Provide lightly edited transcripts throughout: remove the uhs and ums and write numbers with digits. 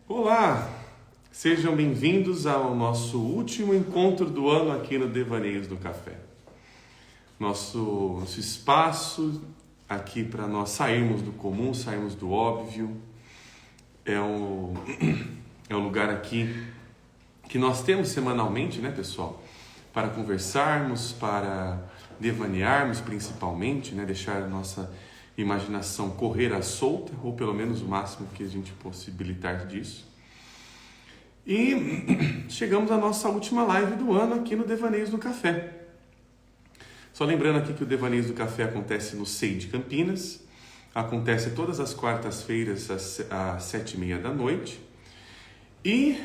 Olá, sejam bem-vindos ao nosso último encontro do ano aqui no Devaneios do Café. Nosso espaço aqui para nós sairmos do comum, sairmos do óbvio. É um lugar aqui que nós temos semanalmente, né, pessoal? Para conversarmos, para devanearmos principalmente, né? Deixar a nossa imaginação correr à solta, ou pelo menos o máximo que a gente possibilitar disso. E chegamos à nossa última live do ano aqui no Devaneios do Café. Só lembrando aqui que o Devaneios do Café acontece no SEI de Campinas, acontece todas as quartas-feiras às 7h30 da noite. E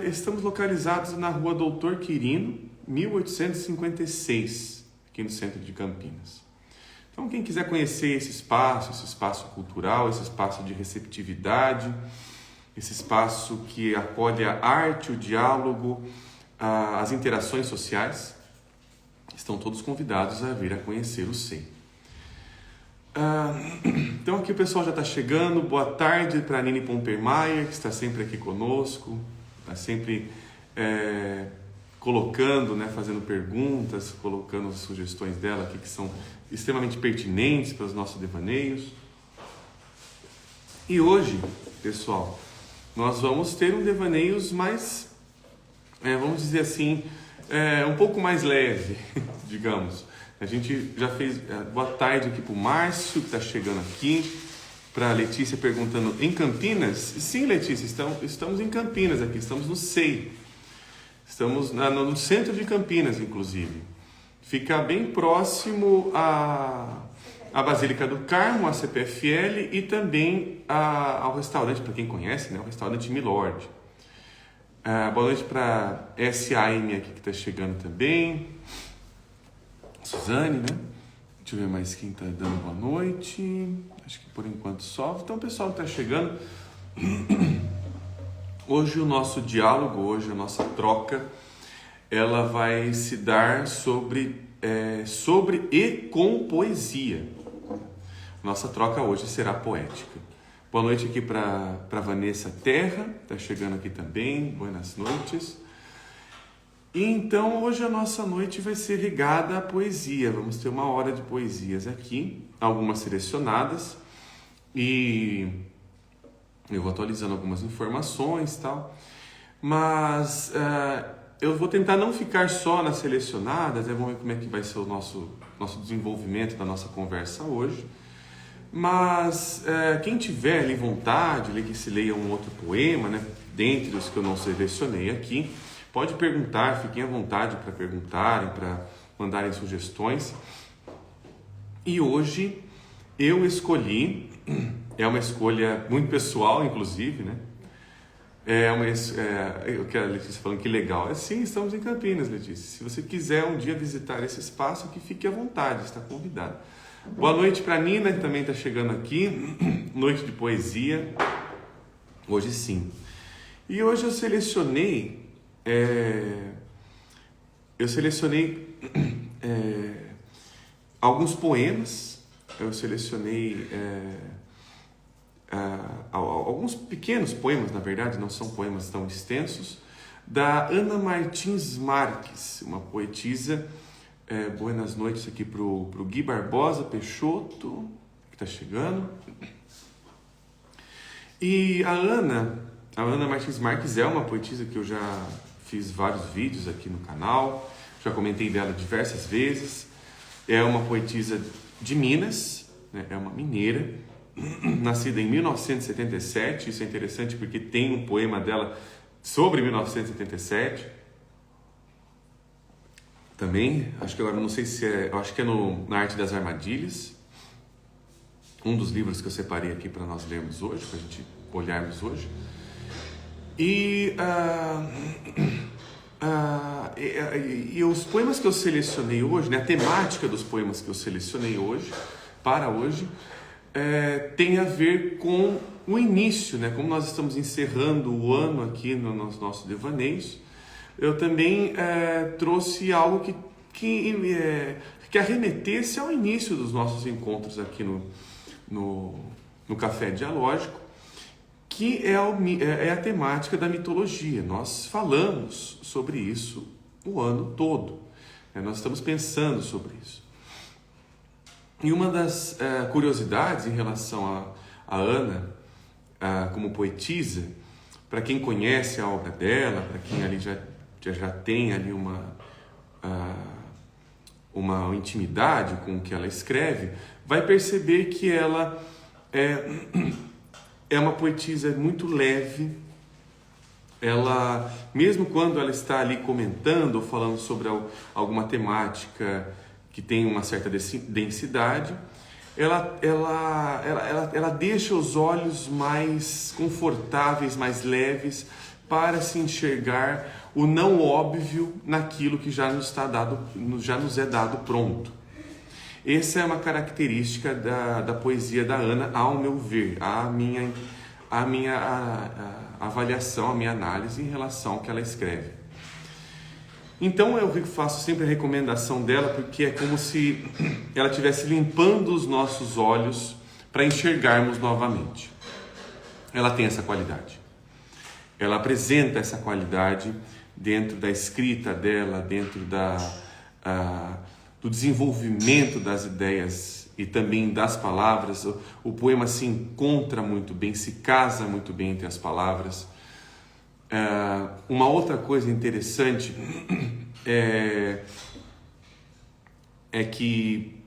estamos localizados na rua Doutor Quirino, 1856, aqui no centro de Campinas. Então, quem quiser conhecer esse espaço cultural, esse espaço de receptividade, esse espaço que acolhe a arte, o diálogo, as interações sociais, estão todos convidados a vir a conhecer o SEI. Então, aqui o pessoal já está chegando. Boa tarde para a Nini Pompermayer, que está sempre aqui conosco, está sempre colocando, né, fazendo perguntas, colocando as sugestões dela aqui que são extremamente pertinentes para os nossos devaneios. E hoje, pessoal, nós vamos ter um devaneios mais, vamos dizer assim, um pouco mais leve, digamos. A gente já fez boa tarde aqui para o Márcio, que está chegando aqui, para a Letícia perguntando, em Campinas? Sim, Letícia, estamos em Campinas aqui, estamos no SEI. Estamos no centro de Campinas, inclusive. Fica bem próximo à Basílica do Carmo, à CPFL e também ao restaurante, para quem conhece, né, o restaurante Milord. Boa noite para SAM aqui que está chegando também. Suzane, né? Deixa eu ver mais quem está dando boa noite. Acho que por enquanto só. Então, o pessoal está chegando. Hoje o nosso diálogo, hoje a nossa troca, ela vai se dar sobre e com poesia. Nossa troca hoje será poética. Boa noite aqui para Vanessa Terra, está chegando aqui também. Boas noites. E então hoje a nossa noite vai ser regada à poesia. Vamos ter uma hora de poesias aqui, algumas selecionadas, e eu vou atualizando algumas informações e tal, mas eu vou tentar não ficar só nas selecionadas, vamos ver como é que vai ser o nosso desenvolvimento da nossa conversa hoje. Mas quem tiver ali vontade, que se leia um outro poema, né, dentre os que eu não selecionei aqui, pode perguntar, fiquem à vontade para perguntarem, para mandarem sugestões. E hoje eu escolhi, é uma escolha muito pessoal, inclusive, né? O que a Letícia falando, que legal. Sim, estamos em Campinas, Letícia. Se você quiser um dia visitar esse espaço, que fique à vontade, está convidado. Boa noite para a Nina, que também está chegando aqui. Noite de poesia. Hoje sim. E hoje eu selecionei alguns poemas. Eu selecionei alguns pequenos poemas, na verdade, não são poemas tão extensos, da Ana Martins Marques, uma poetisa. Boas noites aqui para o Gui Barbosa Peixoto, que está chegando. E a Ana Martins Marques é uma poetisa que eu já fiz vários vídeos aqui no canal, já comentei dela diversas vezes. É uma poetisa de Minas, né? É uma mineira, nascida em 1977. Isso é interessante porque tem um poema dela sobre 1977. Também, acho que agora não sei se eu acho que é na Arte das Armadilhas, um dos livros que eu separei aqui para nós lermos hoje, para a gente olharmos hoje. E os poemas que eu selecionei hoje, né, a temática dos poemas que eu selecionei hoje, para hoje, tem a ver com o início, né, como nós estamos encerrando o ano aqui nos nossos devaneios. Eu também trouxe algo que arremetesse ao início dos nossos encontros aqui no Café Dialógico, que é a temática da mitologia. Nós falamos sobre isso o ano todo, né? Nós estamos pensando sobre isso. E uma das curiosidades em relação a Ana como poetisa, para quem conhece a obra dela, para quem ali já tem ali uma intimidade com o que ela escreve, vai perceber que ela é uma poetisa muito leve. Ela, mesmo quando ela está ali comentando ou falando sobre alguma temática que tem uma certa densidade, ela deixa os olhos mais confortáveis, mais leves, para se enxergar o não óbvio naquilo que já nos é dado pronto. Essa é uma característica da poesia da Ana, ao meu ver, a minha avaliação, a minha análise em relação ao que ela escreve. Então eu faço sempre a recomendação dela, porque é como se ela estivesse limpando os nossos olhos para enxergarmos novamente. Ela tem essa qualidade. Ela apresenta essa qualidade dentro da escrita dela, dentro do desenvolvimento das ideias e também das palavras. O poema se encontra muito bem, se casa muito bem entre as palavras. Uma outra coisa interessante é que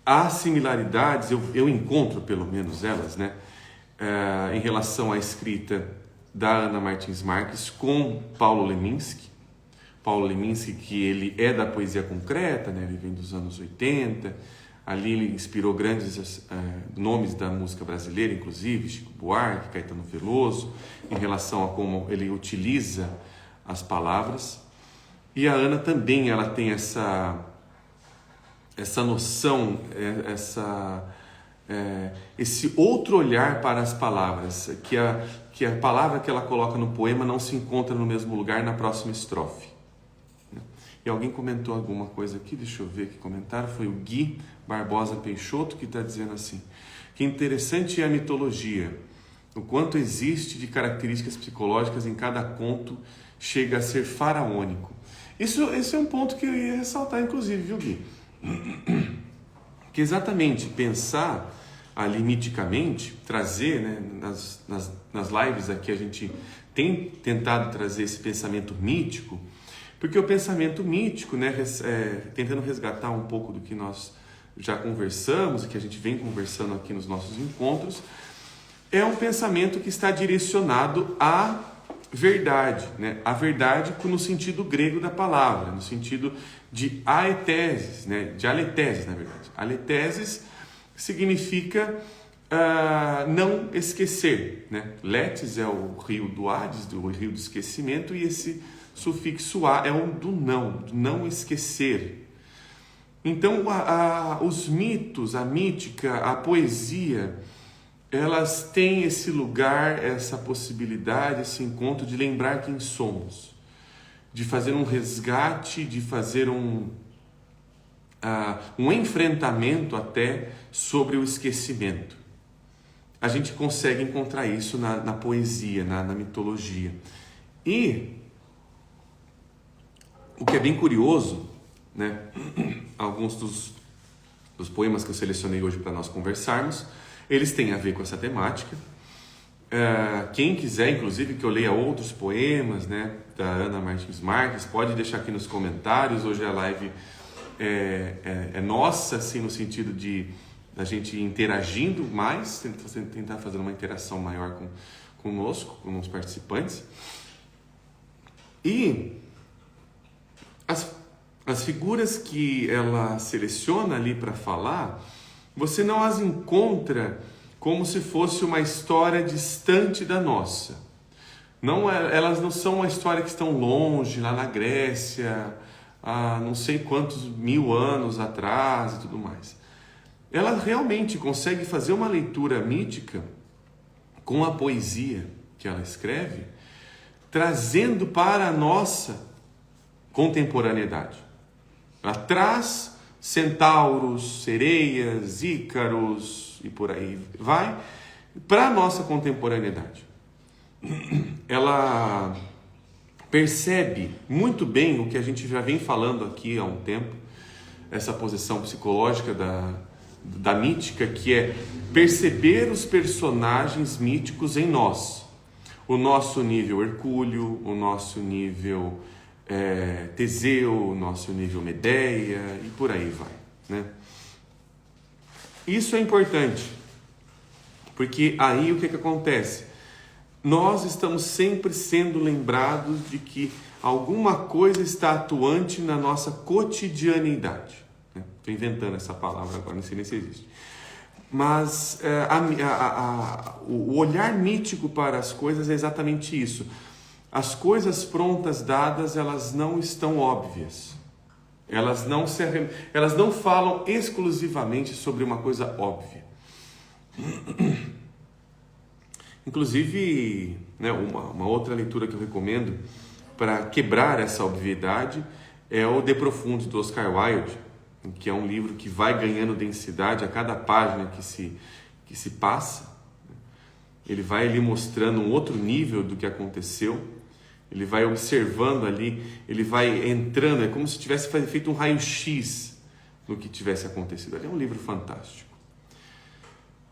há similaridades, eu encontro pelo menos elas, né, em relação à escrita da Ana Martins Marques com Paulo Leminski. Paulo Leminski, que ele é da poesia concreta, né, ele vem dos anos 80, ali ele inspirou grandes nomes da música brasileira, inclusive Chico Buarque, Caetano Veloso, em relação a como ele utiliza as palavras. E a Ana também, ela tem essa noção, esse outro olhar para as palavras, que a palavra que ela coloca no poema não se encontra no mesmo lugar na próxima estrofe. E alguém comentou alguma coisa aqui, deixa eu ver que comentário, foi o Gui Barbosa Peixoto, que está dizendo assim: que interessante é a mitologia, o quanto existe de características psicológicas em cada conto, chega a ser faraônico. Esse é um ponto que eu ia ressaltar, inclusive, viu, Gui? Que exatamente pensar ali miticamente, trazer, né, nas lives aqui a gente tem tentado trazer esse pensamento mítico, porque o pensamento mítico, né, tentando resgatar um pouco do que nós já conversamos e que a gente vem conversando aqui nos nossos encontros, é um pensamento que está direcionado à verdade, né? A verdade no sentido grego da palavra, no sentido de aeteses, né? De aleteses, na verdade. Aleteses significa não esquecer, né? Letes é o rio do Hades, o rio do esquecimento, e esse sufixo a é o do não esquecer. Então, os mitos, a mítica, a poesia, elas têm esse lugar, essa possibilidade, esse encontro de lembrar quem somos, de fazer um resgate, de fazer um enfrentamento até sobre o esquecimento. A gente consegue encontrar isso na poesia, na mitologia. E o que é bem curioso, né? Alguns dos poemas que eu selecionei hoje para nós conversarmos, eles têm a ver com essa temática. Quem quiser, inclusive, que eu leia outros poemas, né, da Ana Martins Marques, pode deixar aqui nos comentários. Hoje a live é nossa, assim, no sentido de a gente interagindo mais, tentar fazer uma interação maior conosco, com os participantes. E as figuras que ela seleciona ali para falar, você não as encontra como se fosse uma história distante da nossa. Elas não são uma história que estão longe, lá na Grécia, há não sei quantos mil anos atrás e tudo mais. Ela realmente consegue fazer uma leitura mítica com a poesia que ela escreve, trazendo para a nossa contemporaneidade. Ela traz centauros, sereias, ícaros e por aí vai, Para a nossa contemporaneidade, ela percebe muito bem o que a gente já vem falando aqui há um tempo, essa posição psicológica da mítica, que é perceber os personagens míticos em nós. O nosso nível Hercúleo, o nosso nível Teseu, o nosso nível Medeia e por aí vai, né? Isso é importante, porque aí o que acontece? Nós estamos sempre sendo lembrados de que alguma coisa está atuante na nossa cotidianidade. Estou inventando essa palavra agora, não sei nem se existe. Mas o olhar mítico para as coisas é exatamente isso. As coisas prontas, dadas, elas não estão óbvias. Elas não falam exclusivamente sobre uma coisa óbvia. Inclusive, né, uma outra leitura que eu recomendo para quebrar essa obviedade é o De Profundis, do Oscar Wilde, que é um livro que vai ganhando densidade a cada página que se passa. Ele vai ali mostrando um outro nível do que aconteceu, ele vai observando ali, ele vai entrando, é como se tivesse feito um raio-x do que tivesse acontecido. É um livro fantástico.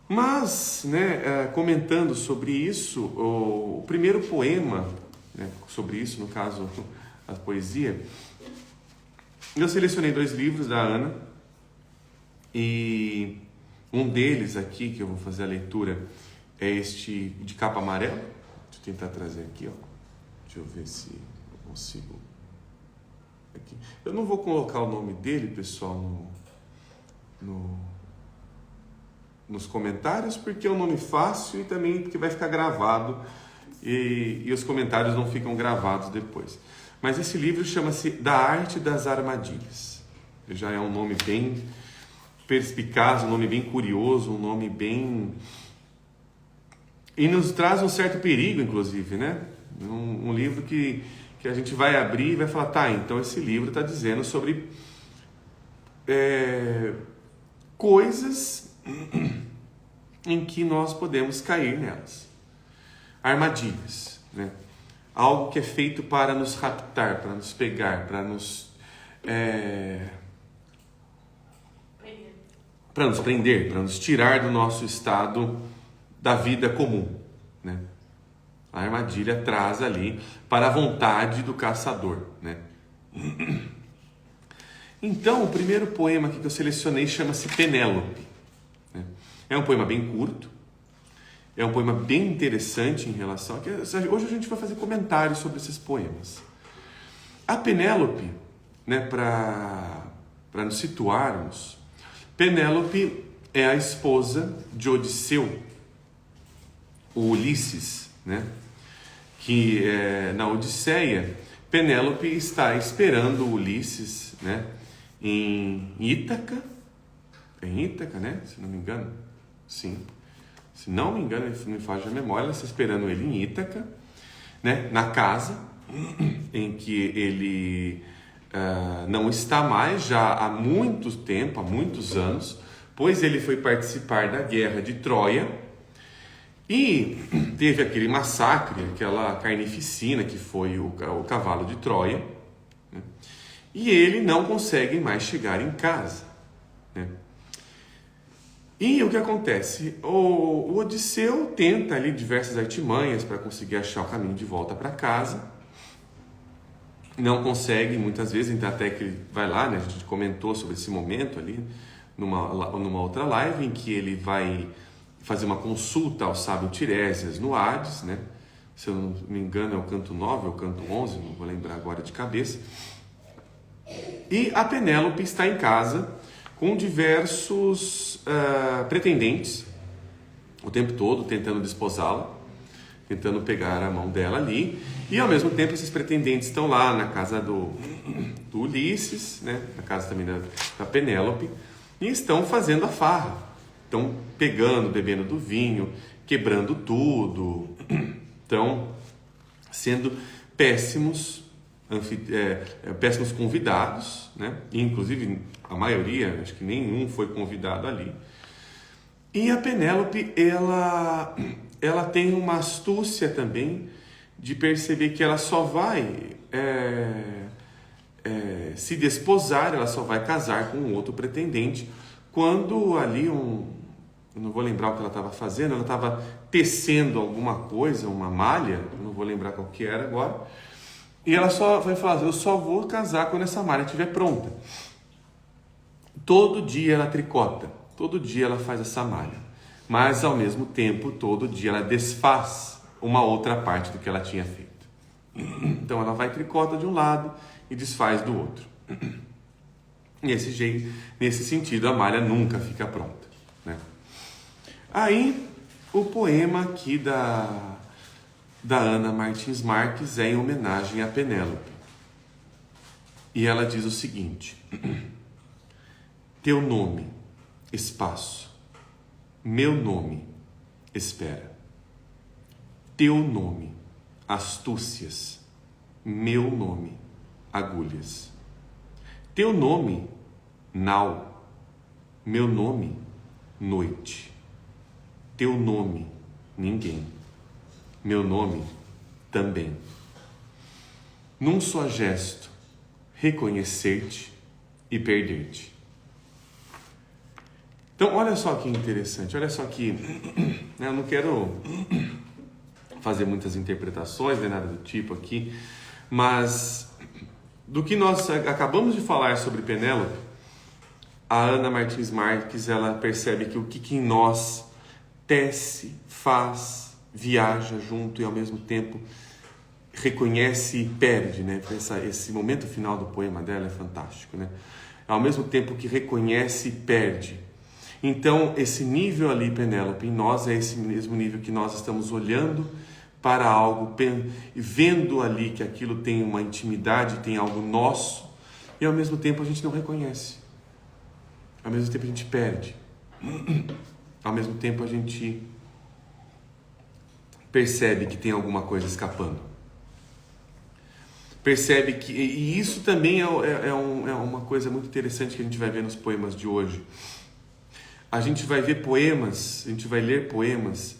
Mas, né, comentando sobre isso, o primeiro poema, né, sobre isso, no caso, a poesia, eu selecionei 2 livros da Ana, e um deles aqui, que eu vou fazer a leitura, é este de capa amarela. Deixa eu tentar trazer aqui, ó. Deixa eu ver se eu consigo. Aqui. Eu não vou colocar o nome dele, pessoal, nos comentários, porque é um nome fácil e também porque vai ficar gravado e os comentários não ficam gravados depois. Mas esse livro chama-se Da Arte das Armadilhas. Já é um nome bem perspicaz, um nome bem curioso, um nome bem... E nos traz um certo perigo, inclusive, né? Um livro que a gente vai abrir e vai falar, tá, então esse livro está dizendo sobre coisas em que nós podemos cair nelas. Armadilhas, né? Algo que é feito para nos raptar, para nos pegar, para nos prender, para nos tirar do nosso estado da vida comum, né? A armadilha traz ali para a vontade do caçador, né? Então, o primeiro poema aqui que eu selecionei chama-se Penélope, né? É um poema bem curto, é um poema bem interessante em relação a... Hoje a gente vai fazer comentários sobre esses poemas. A Penélope, né, para nos situarmos, Penélope é a esposa de Odisseu, o Ulisses, né? Que na Odisseia, Penélope está esperando Ulisses, né, em Ítaca. É em Ítaca, né? Se não me engano. Sim. Se não me engano, não me falha a memória, ela está esperando ele em Ítaca, né, na casa em que ele não está mais já há muito tempo, há muitos anos, pois ele foi participar da guerra de Troia e teve aquele massacre, aquela carnificina que foi o cavalo de Troia, né, e ele não consegue mais chegar em casa, né? E o que acontece? O Odisseu tenta ali diversas artimanhas para conseguir achar o caminho de volta para casa. Não consegue muitas vezes, então até que ele vai lá, né? A gente comentou sobre esse momento ali numa outra live em que ele vai fazer uma consulta ao sábio Tiresias no Hades, né? Se eu não me engano é o canto 9 ou o canto 11, não vou lembrar agora de cabeça. E a Penélope está em casa com diversos pretendentes, o tempo todo tentando desposá-la, tentando pegar a mão dela ali, e ao mesmo tempo esses pretendentes estão lá na casa do Ulisses, né? Na casa também da Penélope, e estão fazendo a farra, estão pegando, bebendo do vinho, quebrando tudo, estão sendo péssimos convidados, né? E, inclusive a maioria, acho que nenhum foi convidado ali. E a Penélope, ela tem uma astúcia também de perceber que ela só vai se desposar, ela só vai casar com um outro pretendente quando ali eu não vou lembrar o que ela estava fazendo, ela estava tecendo alguma coisa, uma malha, eu não vou lembrar qual que era agora, e ela só vai falar, eu só vou casar quando essa malha estiver pronta. Todo dia ela tricota, todo dia ela faz essa malha, mas ao mesmo tempo, todo dia ela desfaz uma outra parte do que ela tinha feito. Então ela vai tricota de um lado e desfaz do outro. Nesse sentido, a malha nunca fica pronta, né? Aí, o poema aqui da Ana Martins Marques é em homenagem a Penélope. E ela diz o seguinte: teu nome, espaço, meu nome, espera. Teu nome, astúcias, meu nome, agulhas. Teu nome, nau, meu nome, noite. Teu nome, ninguém, meu nome, também. Num só gesto, reconhecer-te e perder-te. Então, olha só que interessante, olha só que... Eu não quero fazer muitas interpretações, nem nada do tipo aqui, mas do que nós acabamos de falar sobre Penélope, a Ana Martins Marques, ela percebe que o que em nós tece, faz, viaja junto e ao mesmo tempo reconhece e perde, né? Esse momento final do poema dela é fantástico, né? Ao mesmo tempo que reconhece e perde. Então, esse nível ali, Penélope, em nós é esse mesmo nível que nós estamos olhando para algo, vendo ali que aquilo tem uma intimidade, tem algo nosso, e ao mesmo tempo a gente não reconhece. Ao mesmo tempo a gente perde. Ao mesmo tempo a gente percebe que tem alguma coisa escapando. Percebe que... E isso também é uma coisa muito interessante que a gente vai ver nos poemas de hoje. A gente vai ver poemas, a gente vai ler poemas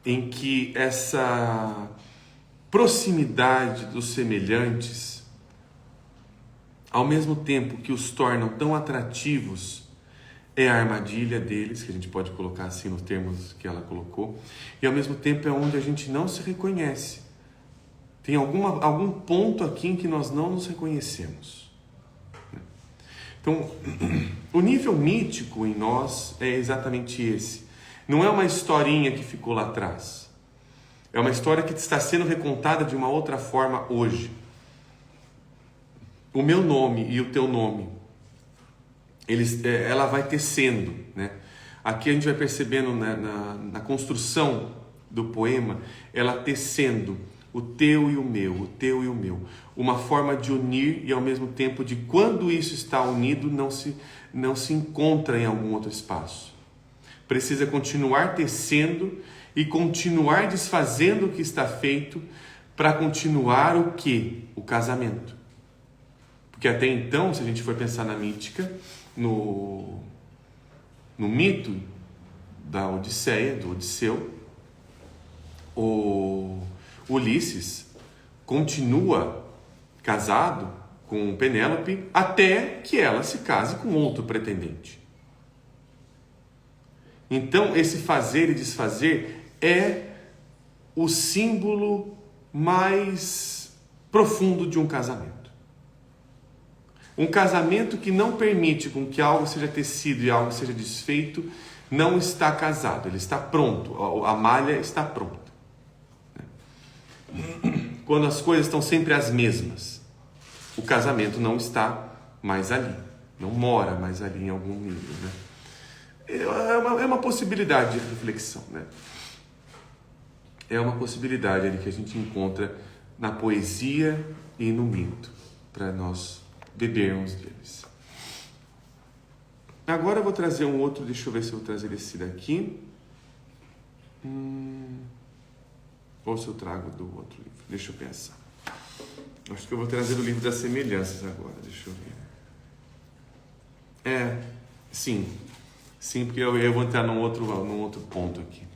em que essa proximidade dos semelhantes, ao mesmo tempo que os tornam tão atrativos, é a armadilha deles, que a gente pode colocar assim nos termos que ela colocou, e ao mesmo tempo é onde a gente não se reconhece. Tem algum ponto aqui em que nós não nos reconhecemos. Então, o nível mítico em nós é exatamente esse. Não é uma historinha que ficou lá atrás. É uma história que está sendo recontada de uma outra forma hoje. O meu nome e o teu nome, ela vai tecendo, né? Aqui a gente vai percebendo, né, na construção do poema, ela tecendo o teu e o meu, o teu e o meu. Uma forma de unir e ao mesmo tempo de quando isso está unido não se encontra em algum outro espaço. Precisa continuar tecendo e continuar desfazendo o que está feito para continuar o quê? O casamento. Porque até então, se a gente for pensar na mítica, no mito da Odisseia, do Odisseu, o Ulisses continua casado com Penélope até que ela se case com outro pretendente. Então, esse fazer e desfazer é o símbolo mais profundo de um casamento. Um casamento que não permite com que algo seja tecido e algo seja desfeito, não está casado, ele está pronto, a malha está pronta. Quando as coisas estão sempre as mesmas, o casamento não está mais ali, não mora mais ali em algum nível, né? É uma possibilidade de reflexão, né? É uma possibilidade ali que a gente encontra na poesia e no mito, para nós bebermos deles. Agora eu vou trazer um outro, deixa eu ver se eu vou trazer esse daqui. Ou se eu trago do outro livro, deixa eu pensar. Acho que eu vou trazer do livro das semelhanças agora, deixa eu ver. Sim, Sim, porque eu vou entrar num outro ponto aqui.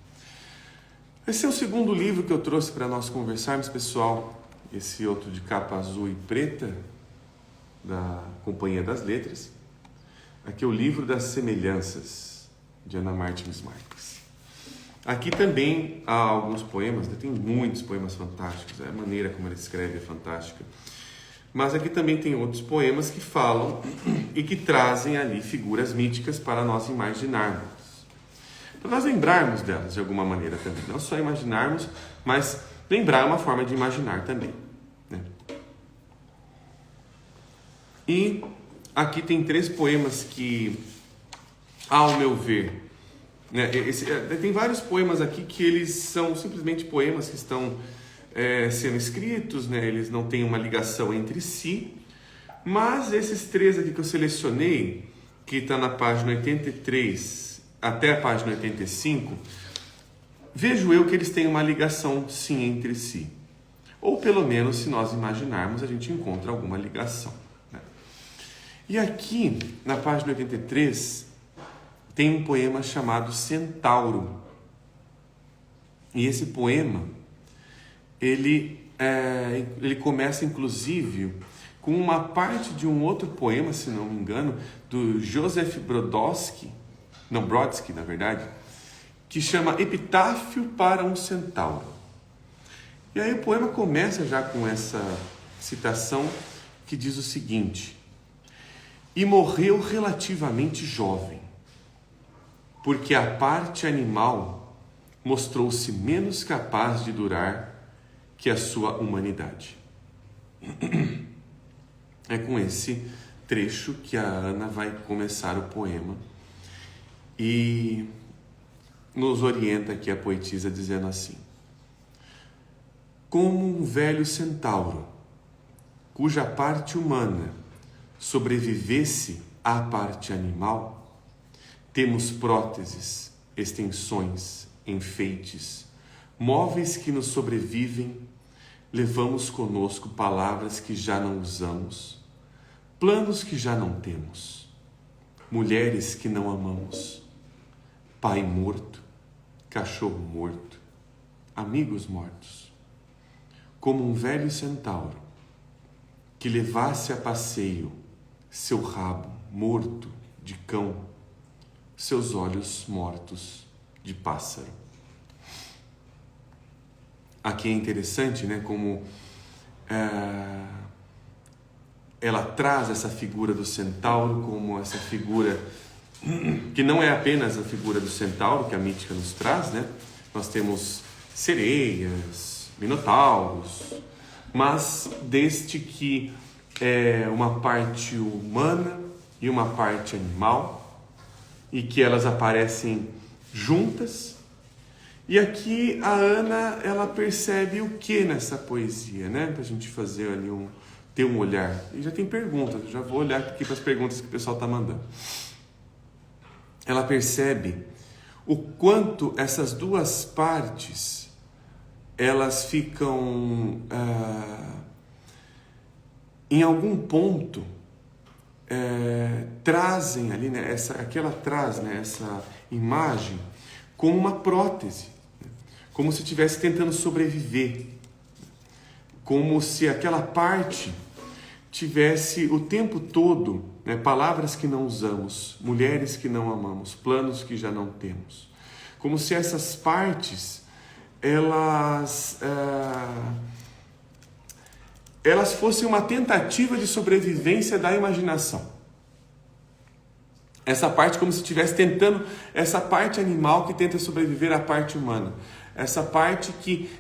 Esse é o segundo livro que eu trouxe para nós conversarmos, pessoal. Esse outro de capa azul e preta, da Companhia das Letras. Aqui é o Livro das Semelhanças, de Ana Martins Marques. Aqui também há alguns poemas, tem muitos poemas fantásticos, a maneira como ele escreve é fantástica. Mas aqui também tem outros poemas que falam e que trazem ali figuras míticas para nós imaginarmos. Para nós lembrarmos delas de alguma maneira também. Não só imaginarmos, mas lembrar é uma forma de imaginar também, né? E aqui tem 3 poemas que, ao meu ver, né, tem vários poemas aqui que eles são simplesmente poemas que estão sendo escritos, né? Eles não têm uma ligação entre si, mas esses 3 aqui que eu selecionei, que está na página 83 até a página 85, vejo eu que eles têm uma ligação sim entre si. Ou pelo menos, se nós imaginarmos, a gente encontra alguma ligação, né? E aqui, na página 83, tem um poema chamado Centauro. E esse poema, ele começa inclusive com uma parte de um outro poema, se não me engano, do Joseph Brodsky, na verdade, que chama Epitáfio para um Centauro. E aí o poema começa já com essa citação que diz o seguinte: e morreu relativamente jovem, porque a parte animal mostrou-se menos capaz de durar que a sua humanidade. É com esse trecho que a Ana vai começar o poema e nos orienta aqui a poetisa dizendo assim: como um velho centauro, cuja parte humana sobrevivesse à parte animal, temos próteses, extensões, enfeites, móveis que nos sobrevivem, levamos conosco palavras que já não usamos, planos que já não temos, mulheres que não amamos, pai morto, cachorro morto, amigos mortos. Como um velho centauro que levasse a passeio seu rabo morto de cão, seus olhos mortos de pássaro. Aqui é interessante, né, como ela traz essa figura do centauro como essa figura que não é apenas a figura do centauro que a mítica nos traz, né? Nós temos sereias, minotauros, mas desde que é uma parte humana e uma parte animal, e que elas aparecem juntas. E aqui a Ana, ela percebe o que nessa poesia, né? Para a gente fazer ali ter um olhar. E já tem perguntas, eu já vou olhar aqui para as perguntas que o pessoal está mandando. Ela percebe o quanto essas duas partes, elas ficam, em algum ponto, trazem ali, né? Ela traz, né, essa imagem como uma prótese, como se estivesse tentando sobreviver, como se aquela parte tivesse o tempo todo, né, palavras que não usamos, mulheres que não amamos, planos que já não temos, como se essas partes elas fossem uma tentativa de sobrevivência da imaginação. Essa parte como se estivesse tentando, essa parte animal que tenta sobreviver à parte humana. Essa parte que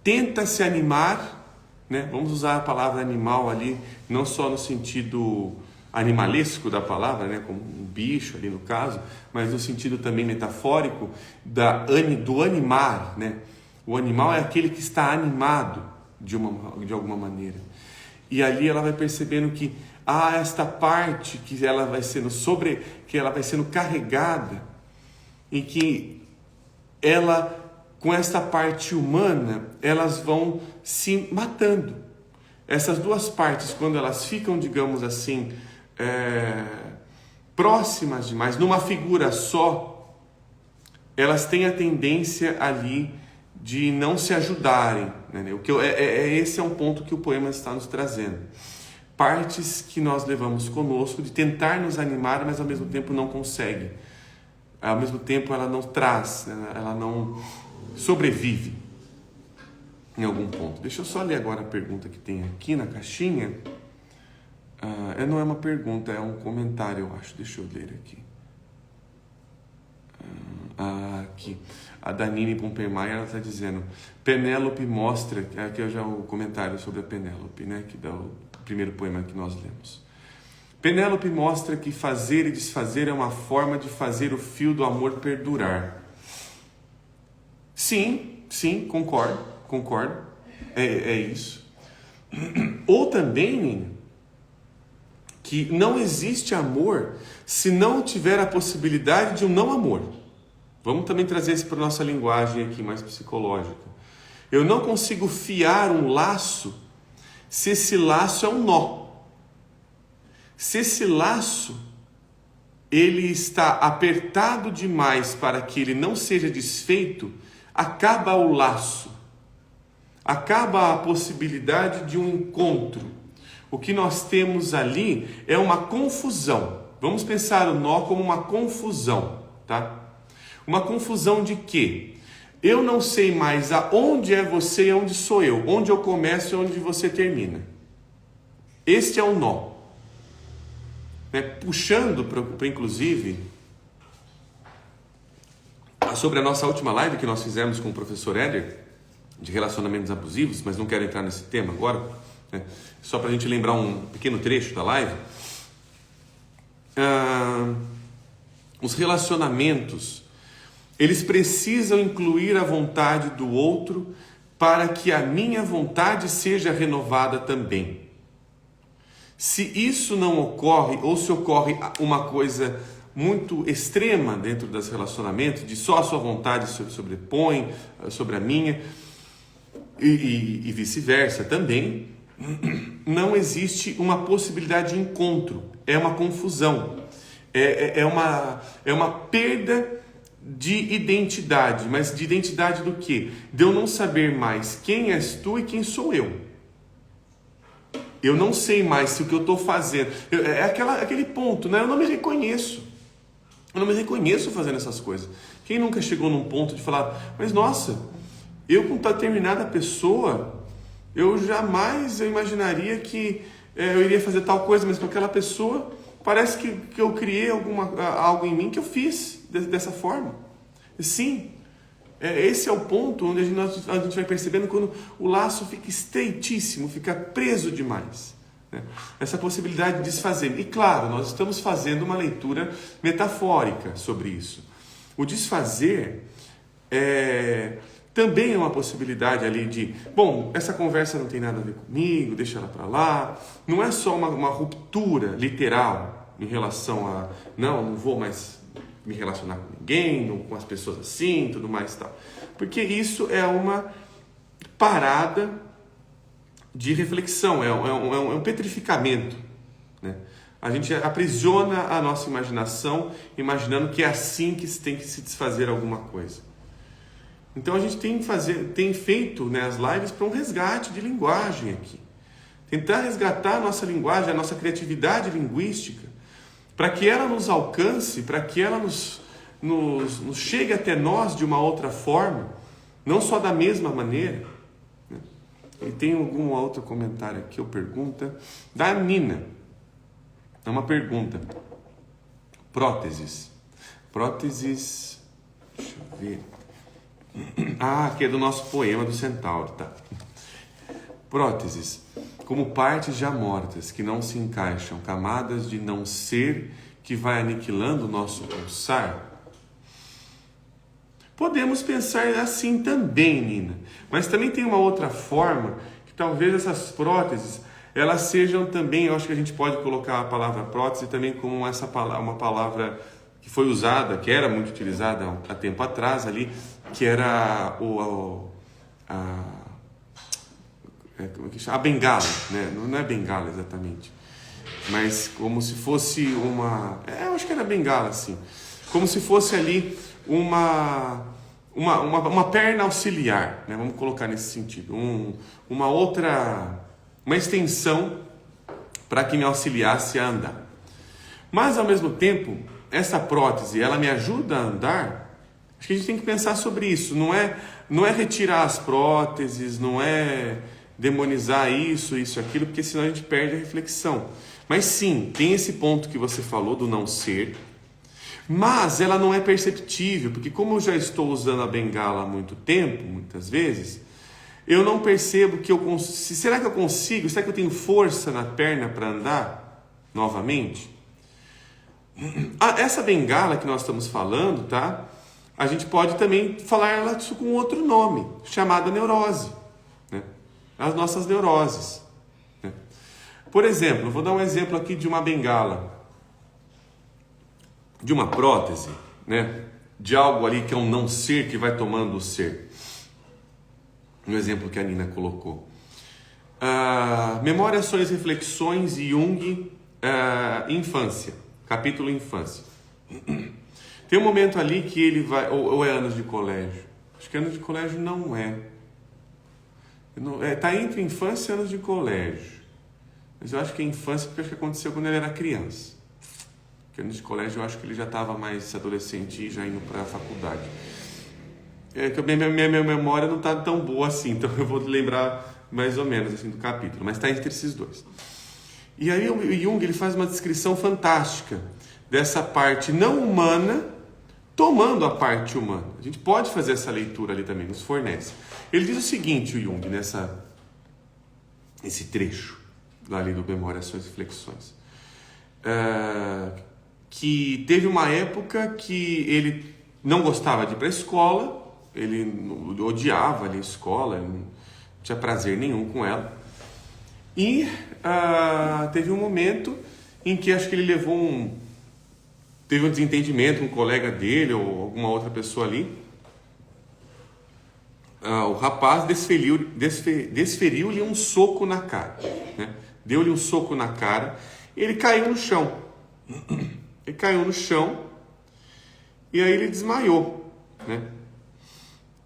tenta se animar, né? Vamos usar a palavra animal ali, não só no sentido animalesco da palavra, né? Como um bicho ali no caso, mas no sentido também metafórico do animar, né? O animal é aquele que está animado de alguma maneira. E ali ela vai percebendo que há esta parte que ela vai sendo carregada, e que ela, com esta parte humana, elas vão se matando. Essas duas partes, quando elas ficam, digamos assim, próximas demais, numa figura só, elas têm a tendência ali de não se ajudarem. Né? Esse é um ponto que o poema está nos trazendo. Partes que nós levamos conosco de tentar nos animar, mas ao mesmo tempo não consegue. Ao mesmo tempo ela não traz, ela não sobrevive em algum ponto. Deixa eu só ler agora a pergunta que tem aqui na caixinha. Não é uma pergunta, é um comentário, eu acho. Deixa eu ler aqui. Aqui. A Danine Pumpermayer, ela está dizendo: Penélope mostra, aqui é já o comentário sobre a Penélope, né, que dá o primeiro poema que nós lemos. Penélope mostra que fazer e desfazer é uma forma de fazer o fio do amor perdurar. Sim, concordo. É isso. Ou também que não existe amor se não tiver a possibilidade de um não amor. Vamos também trazer isso para a nossa linguagem aqui mais psicológica. Eu não consigo fiar um laço se esse laço é um nó. Se esse laço ele está apertado demais para que ele não seja desfeito, acaba o laço. Acaba a possibilidade de um encontro. O que nós temos ali é uma confusão. Vamos pensar o nó como uma confusão, tá? Uma confusão de quê? Eu não sei mais aonde é você e onde sou eu, onde eu começo e onde você termina. Este é o nó. Puxando para inclusive sobre a nossa última live que nós fizemos com o professor Éder de relacionamentos abusivos, mas não quero entrar nesse tema agora, né? Só para a gente lembrar um pequeno trecho da live. Os relacionamentos, eles precisam incluir a vontade do outro para que a minha vontade seja renovada também. Se isso não ocorre, ou se ocorre uma coisa muito extrema dentro dos relacionamentos, de só a sua vontade se sobrepõe sobre a minha, e vice-versa também, não existe uma possibilidade de encontro, é uma confusão, é uma perda de identidade, mas de identidade do quê? De eu não saber mais quem és tu e quem sou eu. Eu não sei mais se o que eu estou fazendo... aquele ponto, né? Eu não me reconheço. Eu não me reconheço fazendo essas coisas. Quem nunca chegou num ponto de falar, mas nossa, eu com determinada pessoa, eu jamais imaginaria que eu iria fazer tal coisa, mas com aquela pessoa, parece que eu criei algo em mim que eu fiz dessa forma. Sim, esse é o ponto onde a gente vai percebendo quando o laço fica estreitíssimo, fica preso demais. Né? Essa possibilidade de desfazer. E claro, nós estamos fazendo uma leitura metafórica sobre isso. O desfazer também é uma possibilidade ali de, bom, essa conversa não tem nada a ver comigo, deixa ela para lá. Não é só uma ruptura literal em relação a, não vou mais me relacionar com ninguém, com as pessoas assim, tudo mais e tal. Porque isso é uma parada de reflexão, é um petrificamento. Né? A gente aprisiona a nossa imaginação, imaginando que é assim que se tem que se desfazer alguma coisa. Então a gente tem feito, né, as lives para um resgate de linguagem aqui. Tentar resgatar a nossa linguagem, a nossa criatividade linguística, para que ela nos alcance, para que ela nos chegue até nós de uma outra forma, não só da mesma maneira. E tem algum outro comentário aqui, ou pergunta, da Nina. É uma pergunta. Próteses, deixa eu ver. Que é do nosso poema do Centauro, tá? Próteses, como partes já mortas, que não se encaixam, camadas de não ser que vai aniquilando o nosso pulsar. Podemos pensar assim também, Nina, mas também tem uma outra forma, que talvez essas próteses, elas sejam também, eu acho que a gente pode colocar a palavra prótese também como uma palavra que foi usada, que era muito utilizada há tempo atrás ali, que era a bengala, né? Não é bengala exatamente. mas como se fosse eu acho que era bengala, assim, como se fosse ali uma perna auxiliar, né? Vamos colocar nesse sentido, uma extensão para que me auxiliasse a andar. Mas ao mesmo tempo, essa prótese, ela me ajuda a andar. Acho que a gente tem que pensar sobre isso. Não é retirar as próteses, não é demonizar isso, aquilo, porque senão a gente perde a reflexão. Mas sim, tem esse ponto que você falou do não ser, mas ela não é perceptível, porque como eu já estou usando a bengala há muito tempo, muitas vezes, eu não percebo que será que eu consigo? Será que eu tenho força na perna para andar novamente? Essa bengala que nós estamos falando, tá? A gente pode também falar ela com outro nome, chamada neurose, né? As nossas neuroses, né? Por exemplo, vou dar um exemplo aqui de uma bengala, de uma prótese, né? De algo ali que é um não ser que vai tomando o ser. No exemplo que a Nina colocou. Memória, Ações, Reflexões, Jung, Infância. Capítulo Infância. Tem um momento ali que ele vai... Ou é anos de colégio? Acho que anos de colégio não é. Está entre infância e anos de colégio. Mas eu acho que é infância porque acho que aconteceu quando ele era criança. Porque anos de colégio eu acho que ele já estava mais adolescente e já indo para a faculdade. É que a minha memória não está tão boa assim, então eu vou lembrar mais ou menos assim do capítulo. Mas está entre esses dois. E aí o Jung ele faz uma descrição fantástica dessa parte não humana tomando a parte humana. A gente pode fazer essa leitura ali também, nos fornece. Ele diz o seguinte, o Jung, esse trecho lá ali do Memória, Ações e Reflexões, que teve uma época que ele não gostava de ir para a escola, ele odiava ali a escola, ele não tinha prazer nenhum com ela. E teve um momento em que acho que ele teve um desentendimento com um colega dele ou alguma outra pessoa ali. O rapaz desferiu-lhe um soco na cara, né? Deu-lhe um soco na cara e ele caiu no chão. Ele caiu no chão e aí ele desmaiou, né?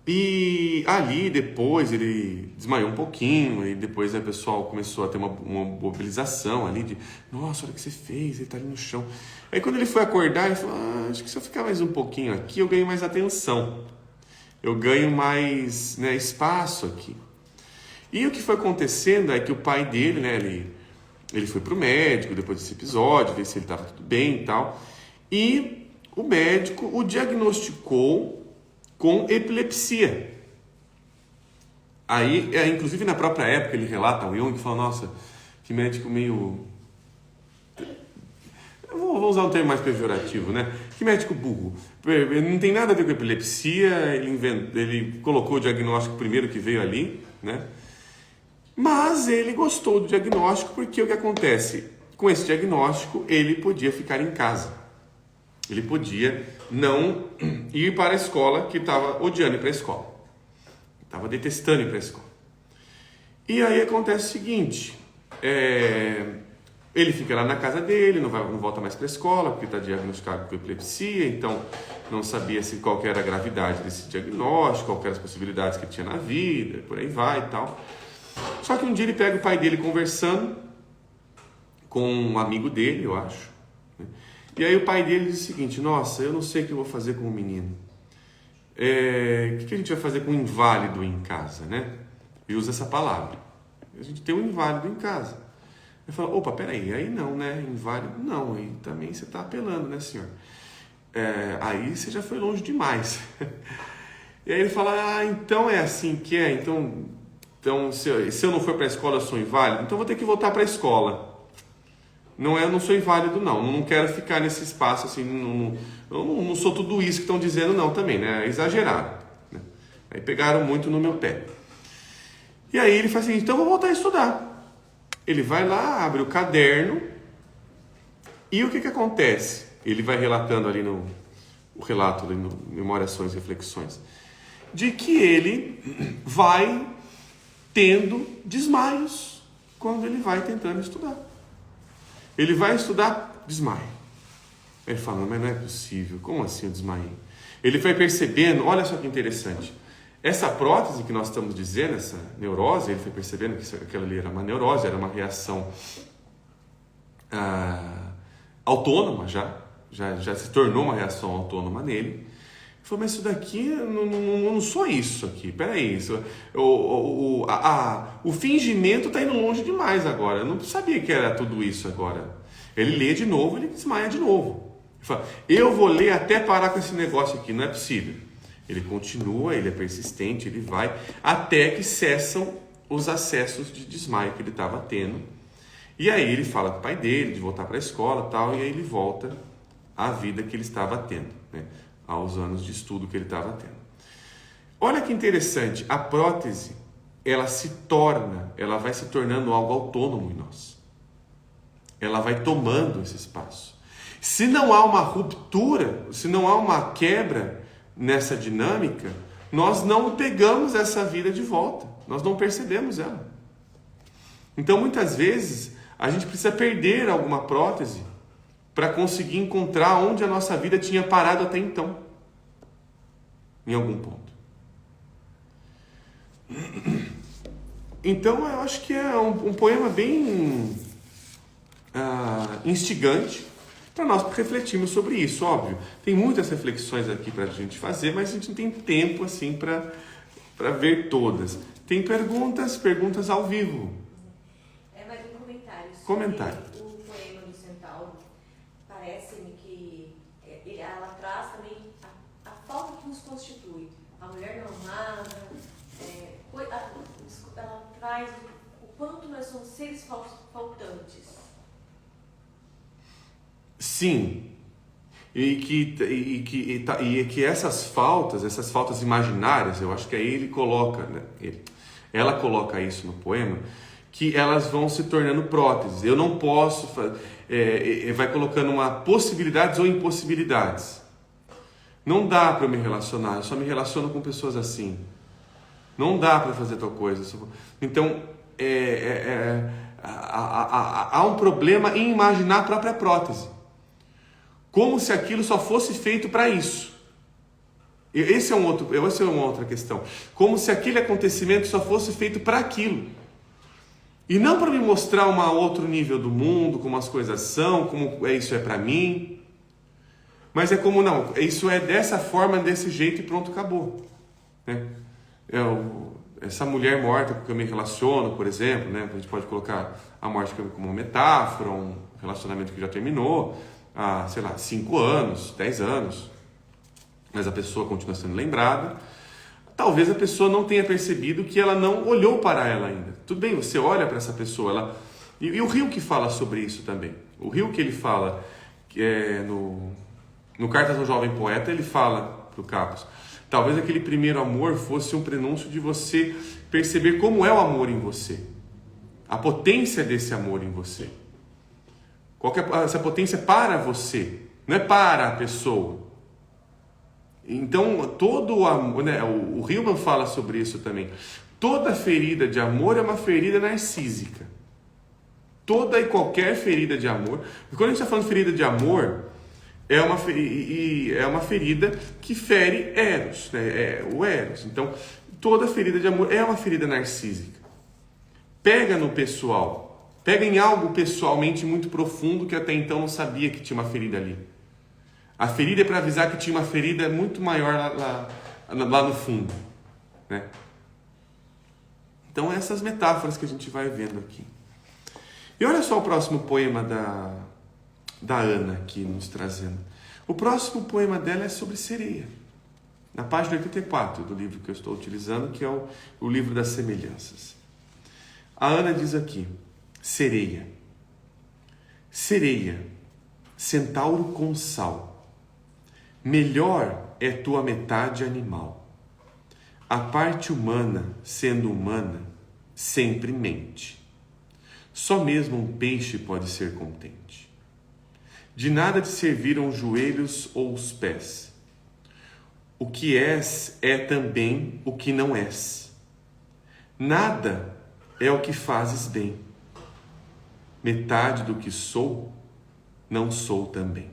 E ali depois ele desmaiou um pouquinho, e depois o pessoal começou a ter uma mobilização ali de nossa, olha o que você fez, ele tá ali no chão. Aí quando ele foi acordar, ele falou, acho que se eu ficar mais um pouquinho aqui, eu ganho mais atenção. Eu ganho mais, né, espaço aqui. E o que foi acontecendo é que o pai dele, né, ele foi pro médico depois desse episódio, ver se ele estava tudo bem e tal. E o médico o diagnosticou com epilepsia. Aí, inclusive na própria época, ele relata, o Jung fala, nossa, que médico meio... Eu vou usar um termo mais pejorativo, né? Que médico burro. Não tem nada a ver com epilepsia, ele colocou o diagnóstico primeiro que veio ali, né? Mas ele gostou do diagnóstico porque o que acontece? Com esse diagnóstico, ele podia ficar em casa. Ele podia não ir para a escola, que estava odiando ir para a escola. Estava detestando ir para a escola. E aí acontece o seguinte, ele fica lá na casa dele, não volta mais para a escola, porque está diagnosticado com epilepsia, então não sabia qual que era a gravidade desse diagnóstico, quais eram as possibilidades que ele tinha na vida, por aí vai e tal. Só que um dia ele pega o pai dele conversando com um amigo dele, eu acho. E aí o pai dele diz o seguinte, nossa, eu não sei o que eu vou fazer com o menino. O que a gente vai fazer com o inválido em casa, né? E usa essa palavra. A gente tem um inválido em casa. Ele fala, opa, peraí, aí não, né? Inválido não, aí também você está apelando, né, senhor? Aí você já foi longe demais. E aí ele fala, então é assim que é, então se eu não for para a escola eu sou inválido, então eu vou ter que voltar para a escola. Eu não sou inválido não quero ficar nesse espaço assim, eu não sou tudo isso que estão dizendo não também, né? É exagerado, né? Aí pegaram muito no meu pé. E aí ele faz assim, então eu vou voltar a estudar. Ele vai lá, abre o caderno e o que acontece? Ele vai relatando ali o relato ali no Memória, Ações e Reflexões, de que ele vai tendo desmaios quando ele vai tentando estudar. Ele vai estudar, desmaia. Ele fala, mas não é possível, como assim eu desmaiei? Ele vai percebendo, olha só que interessante, essa prótese que nós estamos dizendo, essa neurose, ele foi percebendo que aquela ali era uma neurose, era uma reação autônoma já se tornou uma reação autônoma nele. Ele falou, mas isso daqui, não sou isso aqui, peraí, o fingimento está indo longe demais agora, eu não sabia que era tudo isso agora. Ele lê de novo, ele desmaia de novo. Ele fala, eu vou ler até parar com esse negócio aqui, não é possível. Ele continua, ele é persistente, ele vai, até que cessam os acessos de desmaio que ele estava tendo. E aí ele fala com o pai dele de voltar para a escola e tal, e aí ele volta à vida que ele estava tendo, né? Aos anos de estudo que ele estava tendo. Olha que interessante, a prótese, ela vai se tornando algo autônomo em nós. Ela vai tomando esse espaço. Se não há uma ruptura, se não há uma quebra nessa dinâmica, nós não pegamos essa vida de volta, nós não percebemos ela. Então, muitas vezes, a gente precisa perder alguma prótese para conseguir encontrar onde a nossa vida tinha parado até então, em algum ponto. Então, eu acho que é um poema bem instigante para nós refletirmos sobre isso, óbvio. Tem muitas reflexões aqui para a gente fazer, mas a gente não tem tempo assim para ver todas. Tem perguntas ao vivo. Mais um comentário. Comentário. O poema do Centauro, parece-me que ela traz também a falta que nos constitui. A mulher não amada, ela traz o quanto nós somos seres faltantes. Sim, e que essas faltas imaginárias, eu acho que aí ele coloca, né? Ela coloca isso no poema, que elas vão se tornando próteses. Eu não posso, vai colocando possibilidades ou impossibilidades. Não dá para eu me relacionar, eu só me relaciono com pessoas assim. Não dá para fazer tal coisa. Então, há um problema em imaginar a própria prótese. Como se aquilo só fosse feito para isso. Essa é uma outra questão. Como se aquele acontecimento só fosse feito para aquilo. E não para me mostrar um outro nível do mundo, como as coisas são, como isso é para mim. Mas é como não, isso é dessa forma, desse jeito e pronto, acabou. Né? Essa mulher morta com que eu me relaciono, por exemplo, né? A gente pode colocar a morte como uma metáfora, um relacionamento que já terminou há, 5 anos, 10 anos, mas a pessoa continua sendo lembrada. Talvez a pessoa não tenha percebido que ela não olhou para ela ainda. Tudo bem, você olha para essa pessoa, e o Rio que fala sobre isso também. O Rio que ele fala, que é no Cartas ao Jovem Poeta, ele fala para o Capos, talvez aquele primeiro amor fosse um prenúncio de você perceber como é o amor em você, a potência desse amor em você. Qual que é essa potência para você, não é para a pessoa. Então, todo o amor, né, o Hillman fala sobre isso também. Toda ferida de amor é uma ferida narcísica. Toda e qualquer ferida de amor. Quando a gente está falando de ferida de amor, é uma ferida que fere Eros, né? O Eros. Então, toda ferida de amor é uma ferida narcísica. Pega no pessoal. Pega em algo pessoalmente muito profundo que até então não sabia que tinha uma ferida ali. A ferida é para avisar que tinha uma ferida muito maior lá no fundo. Né? Então, essas metáforas que a gente vai vendo aqui. E olha só o próximo poema da Ana aqui nos trazendo. O próximo poema dela é sobre sereia. Na página 84 do livro que eu estou utilizando, que é o livro das semelhanças. A Ana diz aqui, sereia. Sereia, centauro com sal. Melhor é tua metade animal. A parte humana, sendo humana, sempre mente. Só mesmo um peixe pode ser contente. De nada te serviram os joelhos ou os pés. O que és é também o que não és. Nada é o que fazes bem. metade do que sou, não sou também.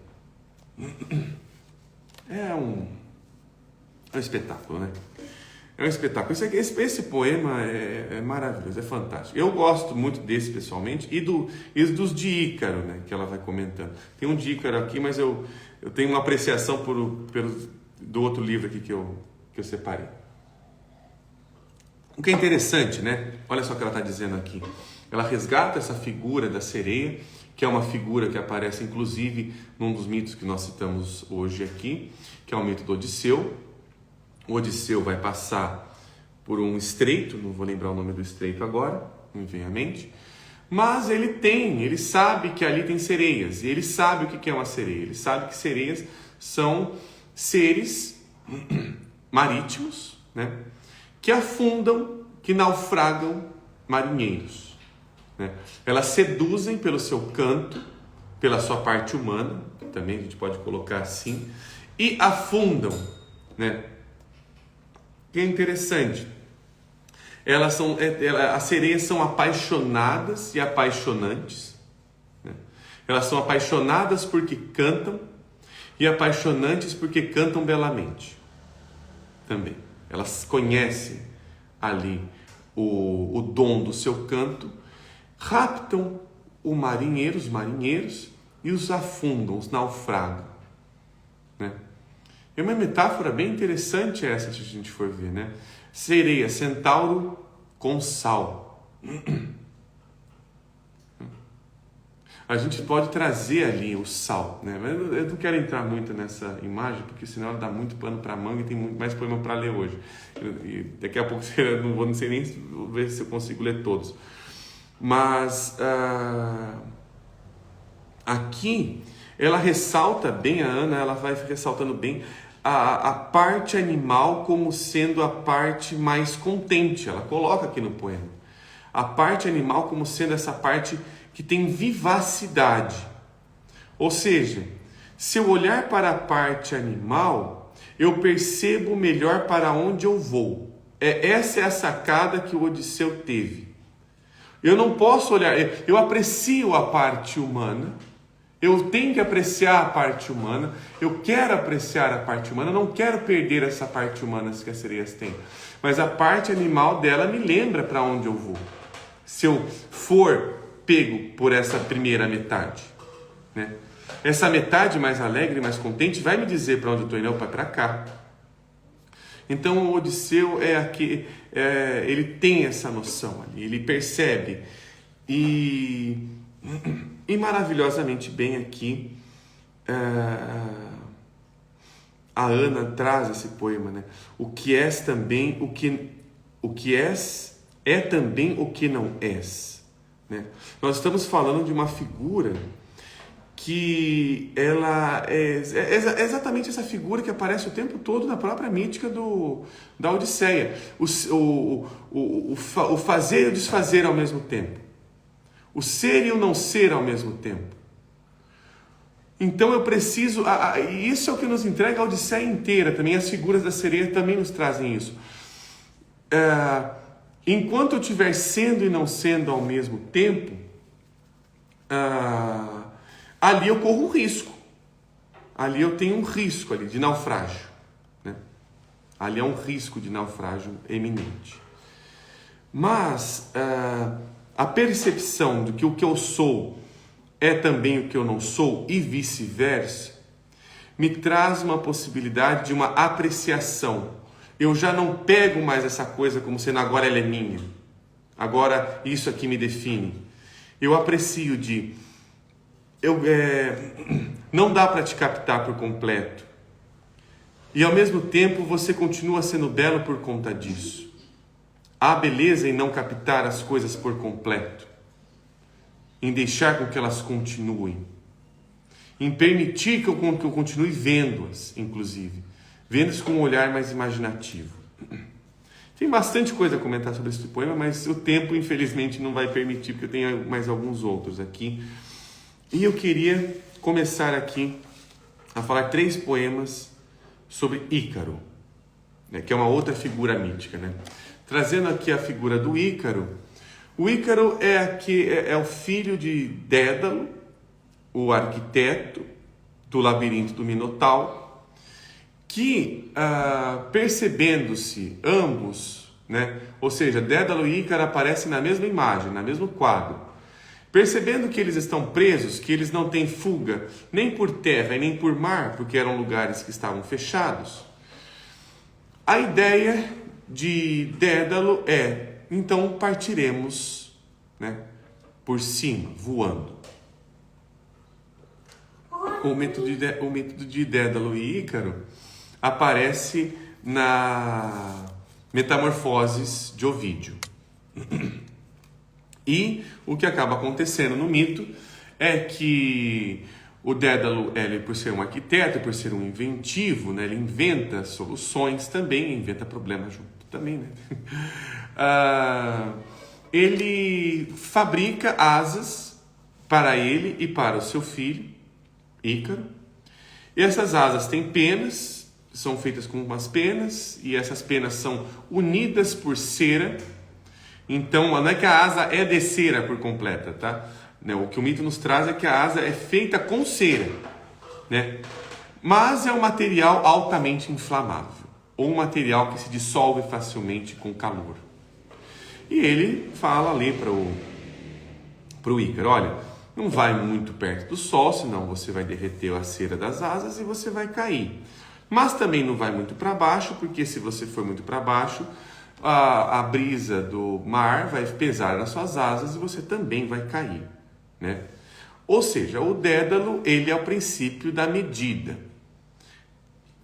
É um espetáculo, né? É um espetáculo. Esse poema é maravilhoso, é fantástico. Eu gosto muito desse pessoalmente e dos de Ícaro, né? Que ela vai comentando. Tem um de Ícaro aqui, mas eu tenho uma apreciação do outro livro aqui que eu separei. O que é interessante, né? Olha só o que ela está dizendo aqui. Ela resgata essa figura da sereia, que é uma figura que aparece inclusive num dos mitos que nós citamos hoje aqui, que é o mito do Odisseu. O Odisseu vai passar por um estreito, não vou lembrar o nome do estreito agora, não me vem à mente, mas ele sabe que ali tem sereias, e ele sabe o que é uma sereia, ele sabe que sereias são seres marítimos, né, que afundam, que naufragam marinheiros, né? Elas seduzem pelo seu canto, pela sua parte humana, também a gente pode colocar assim, e afundam, né? Que é interessante, as sereias são apaixonadas e apaixonantes, né? Elas são apaixonadas porque cantam e apaixonantes porque cantam belamente também. Elas conhecem ali o dom do seu canto, raptam os marinheiros e os afundam, os naufragam, né? É uma metáfora bem interessante essa, se a gente for ver, né? Sereia, centauro com sal. A gente pode trazer ali o sal, né? Mas eu não quero entrar muito nessa imagem, porque senão ela dá muito pano para manga e tem muito mais poema para ler hoje. E daqui a pouco eu não sei nem ver se eu consigo ler todos. Mas aqui ela ressalta bem, a Ana, ela vai ressaltando bem a parte animal como sendo a parte mais contente. Ela coloca aqui no poema a parte animal como sendo essa parte que tem vivacidade. Ou seja, se eu olhar para a parte animal, eu percebo melhor para onde eu vou. Essa é a sacada que o Odisseu teve. Eu não posso olhar, eu aprecio a parte humana, eu tenho que apreciar a parte humana, eu quero apreciar a parte humana, não quero perder essa parte humana que as sereias têm. Mas a parte animal dela me lembra para onde eu vou. Se eu for pego por essa primeira metade, né? Essa metade mais alegre, mais contente, vai me dizer para onde eu estou indo, para cá. Então o Odisseu ele tem essa noção ali, ele percebe e maravilhosamente bem aqui a Ana traz esse poema, né? O que és também, o que és é também o que não és, né? Nós estamos falando de uma figura que ela é exatamente essa figura que aparece o tempo todo na própria mítica da Odisseia. O fazer e o desfazer ao mesmo tempo. O ser e o não ser ao mesmo tempo. Então eu preciso... isso é o que nos entrega a Odisseia inteira. Também as figuras da sereia também nos trazem isso. Enquanto eu estiver sendo e não sendo ao mesmo tempo... ali eu corro um risco. Ali eu tenho um risco ali de naufrágio, né? Ali é um risco de naufrágio eminente. Mas a percepção de que o que eu sou é também o que eu não sou e vice-versa, me traz uma possibilidade de uma apreciação. Eu já não pego mais essa coisa como sendo agora ela é minha. Agora isso aqui me define. Eu aprecio não dá para te captar por completo. E ao mesmo tempo você continua sendo belo por conta disso. Há beleza em não captar as coisas por completo. Em deixar com que elas continuem. Em permitir que eu continue vendo-as, inclusive. Vendo-as com um olhar mais imaginativo. Tem bastante coisa a comentar sobre esse poema, mas o tempo infelizmente não vai permitir, porque eu tenho mais alguns outros aqui. E eu queria começar aqui a falar 3 poemas sobre Ícaro, né, que é uma outra figura mítica, né? Trazendo aqui a figura do Ícaro, O Ícaro é o filho de Dédalo, o arquiteto do labirinto do Minotauro, que, percebendo-se ambos, né, ou seja, Dédalo e Ícaro aparecem na mesma imagem, no mesmo quadro, percebendo que eles estão presos, que eles não têm fuga nem por terra e nem por mar, porque eram lugares que estavam fechados, a ideia de Dédalo é: então partiremos, né, por cima, voando. O método de Dédalo e Ícaro aparece na Metamorfoses de Ovídio. E o que acaba acontecendo no mito é que o Dédalo, ele, por ser um arquiteto, por ser um inventivo, né, ele inventa soluções também, inventa problemas junto também, né? Ele fabrica asas para ele e para o seu filho, Ícaro. E essas asas têm penas, são feitas com umas penas, e essas penas são unidas por cera. Então, não é que a asa é de cera por completa, tá? O que o mito nos traz é que a asa é feita com cera, né? Mas é um material altamente inflamável, ou um material que se dissolve facilmente com calor. E ele fala ali para o Ícaro: olha, não vai muito perto do sol, senão você vai derreter a cera das asas e você vai cair. Mas também não vai muito para baixo, porque se você for muito para baixo, a brisa do mar vai pesar nas suas asas e você também vai cair, né? Ou seja, o Dédalo, ele é o princípio da medida.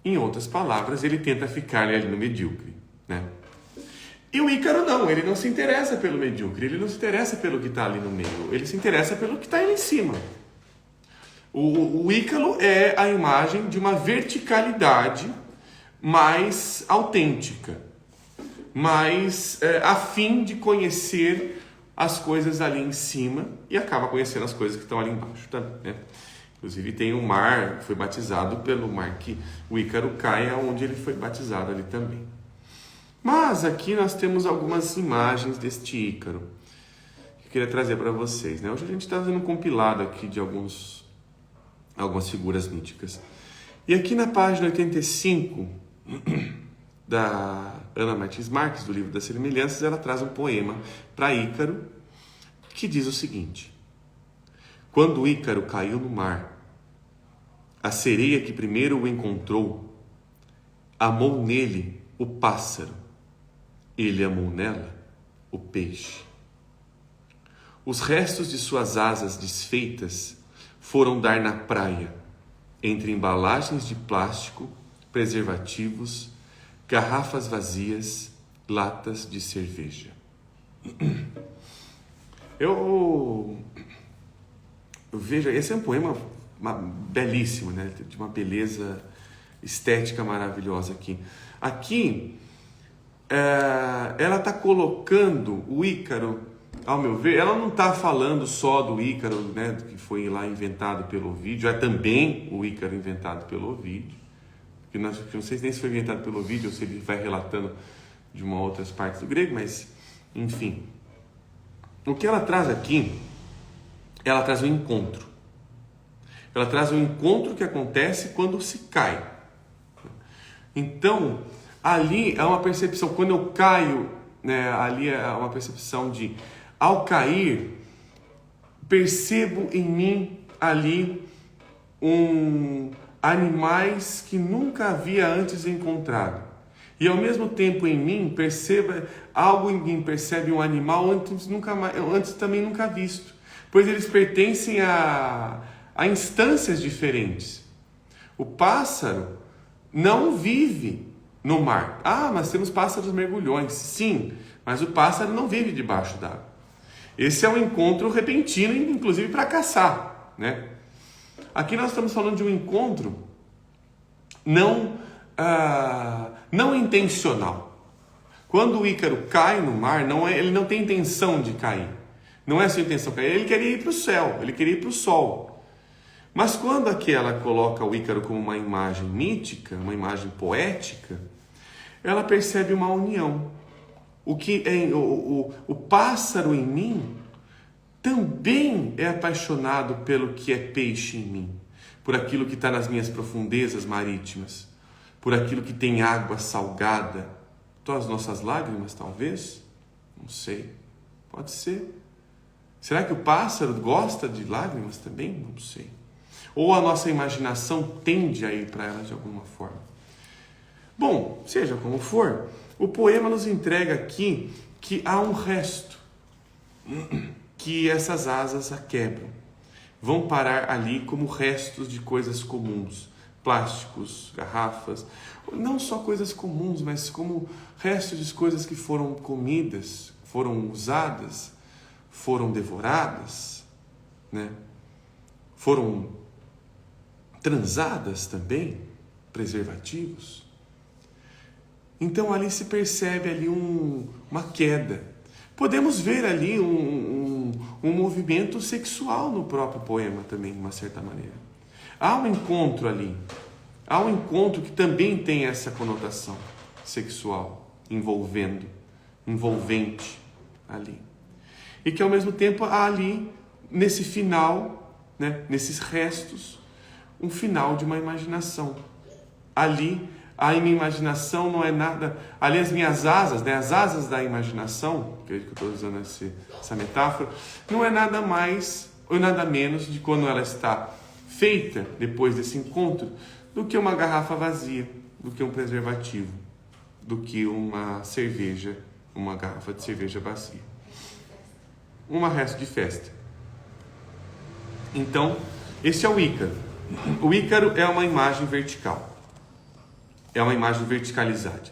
Em outras palavras, ele tenta ficar ali no medíocre, né? E o Ícaro não, ele não se interessa pelo medíocre, ele não se interessa pelo que está ali no meio, ele se interessa pelo que está ali em cima. O Ícaro é a imagem de uma verticalidade mais autêntica, mais a fim de conhecer as coisas ali em cima e acaba conhecendo as coisas que estão ali embaixo também, né? Inclusive tem um mar, foi batizado pelo mar que o Ícaro cai, onde ele foi batizado ali também. Mas aqui nós temos algumas imagens deste Ícaro que eu queria trazer para vocês, né? Hoje a gente está fazendo um compilado aqui de algumas figuras míticas. E aqui na página 85 da Ana Martins Marques, do livro das Semelhanças, ela traz um poema para Ícaro que diz o seguinte: quando Ícaro caiu no mar, a sereia que primeiro o encontrou amou nele o pássaro, ele amou nela o peixe. Os restos de suas asas desfeitas foram dar na praia, entre embalagens de plástico, preservativos, garrafas vazias, latas de cerveja. Eu vejo, esse é um poema belíssimo, né? De uma beleza estética maravilhosa aqui. Aqui, ela está colocando o Ícaro, ao meu ver, ela não está falando só do Ícaro, né, que foi lá inventado pelo Ovídio, é também o Ícaro inventado pelo Ovídio, que não sei nem se foi inventado pelo Ovídio ou se ele vai relatando de uma outras partes do grego, mas, enfim. O que ela traz aqui, ela traz um encontro. Ela traz um encontro que acontece quando se cai. Então, ali é uma percepção, quando eu caio, né, ali é uma percepção de, ao cair, percebo em mim ali animais que nunca havia antes encontrado. E ao mesmo tempo em mim algo em mim percebe um animal antes também nunca visto, pois eles pertencem a instâncias diferentes. O pássaro não vive no mar. Mas temos pássaros mergulhões. Sim, mas o pássaro não vive debaixo d'água. Esse é um encontro repentino, inclusive para caçar, né? Aqui nós estamos falando de um encontro não intencional. Quando o Ícaro cai no mar, ele não tem intenção de cair. Não é sua intenção cair, ele queria ir para o céu, ele queria ir para o sol. Mas quando aqui ela coloca o Ícaro como uma imagem mítica, uma imagem poética, ela percebe uma união. o pássaro em mim também é apaixonado pelo que é peixe em mim, por aquilo que está nas minhas profundezas marítimas, por aquilo que tem água salgada. Então, as nossas lágrimas, talvez? Não sei. Pode ser. Será que o pássaro gosta de lágrimas também? Não sei. Ou a nossa imaginação tende a ir para elas de alguma forma. Bom, seja como for, o poema nos entrega aqui que há um resto, que essas asas a quebram. Vão parar ali como restos de coisas comuns, plásticos, garrafas, não só coisas comuns, mas como restos de coisas que foram comidas, foram usadas, foram devoradas, né? Foram transadas também, preservativos. Então ali se percebe ali uma queda. Podemos ver ali um movimento sexual no próprio poema também, de uma certa maneira. Há um encontro ali. Há um encontro que também tem essa conotação sexual, envolvente ali. E que ao mesmo tempo há ali, nesse final, né, nesses restos, um final de uma imaginação. Ali, a minha imaginação não é nada... Ali as minhas asas, né, as asas da imaginação, que eu estou usando essa metáfora, não é nada mais ou nada menos de quando ela está feita, depois desse encontro, do que uma garrafa vazia, do que um preservativo, do que uma cerveja, uma garrafa de cerveja vazia. Um resto de festa. Então, esse é o Ícaro. O Ícaro é uma imagem vertical. É uma imagem verticalizada.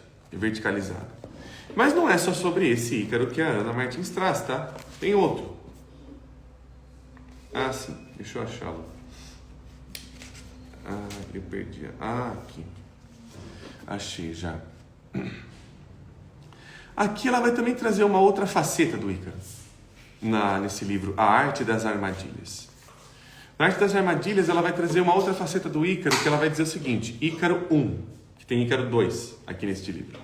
Mas não é só sobre esse Ícaro que a Ana Martins traz, tá? Tem outro. Ah, sim. Deixa eu achá-lo. Eu perdi. Aqui. Achei já. Aqui ela vai também trazer uma outra faceta do Ícaro. Nesse livro, A Arte das Armadilhas. Na Arte das Armadilhas, ela vai trazer uma outra faceta do Ícaro, que ela vai dizer o seguinte: Ícaro 1, que tem Ícaro 2 aqui neste livro.